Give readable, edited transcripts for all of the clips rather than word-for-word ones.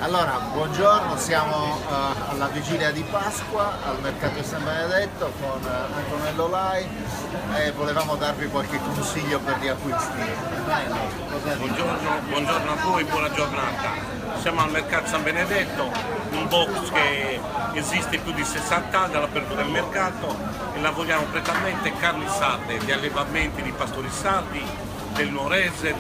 Allora, buongiorno, siamo alla vigilia di Pasqua al mercato di San Benedetto con Antonello Lai e volevamo darvi qualche consiglio per gli acquisti. Buongiorno a voi, buona giornata. Siamo al mercato San Benedetto, un box che esiste più di 60 anni dall'apertura del mercato e lavoriamo prettamente carni sarde, di allevamenti di pastori sardi, del nuorese,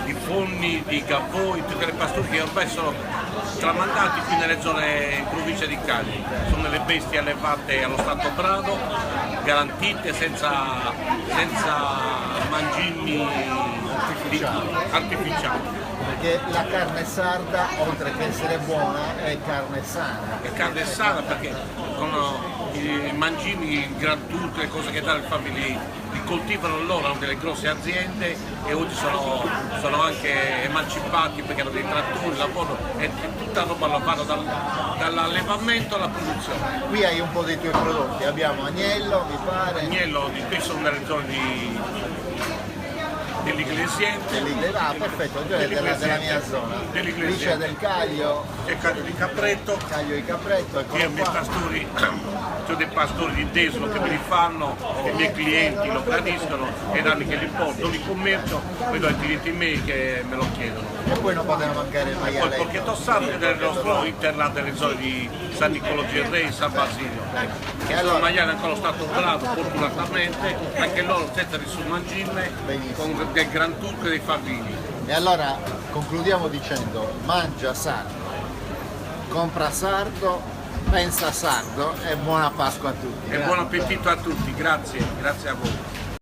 di Fonni, di Gavoi, tutte le pastori che ormai sono tramandati qui nelle zone in provincia di Cagliari. Sono delle bestie allevate allo stato brado, garantite, senza mangimi artificiali. Perché la carne sarda, oltre che essere buona, è carne sana. È carne sana perché con i mangimi, il Gran Turco, le cose che danno il famigli li coltivano loro, hanno delle grosse aziende e oggi sono anche emancipati perché hanno dei trattori, lavoro e tutta roba la fanno dall'allevamento alla produzione. Qui hai un po' dei tuoi prodotti, abbiamo agnello, mi pare. Agnello, qui sono nelle zone dell'Iglesiente. Perfetto, della mia zona. Lì c'è del caglio. C'è caglio di capretto. Caglio di capretto, Io ho dei pastori di Deslo che me li fanno, i miei clienti lo gradiscono e da anni che li porto, li commercio, poi do ai clienti miei che me lo chiedono. E poi non poteva mancare il Poi il maialetto. porchetto sardo è del nostro internato nelle zone di San Niccolò Gerrei, San Basilio. E Sono allora, maiali ancora stato bravo, fortunatamente, anche loro senza nessun mangime, con del Gran Turco e dei Favini. e allora concludiamo dicendo: mangia sardo, compra sardo, pensa sardo e buona Pasqua a tutti. E buon appetito a tutti, grazie a voi.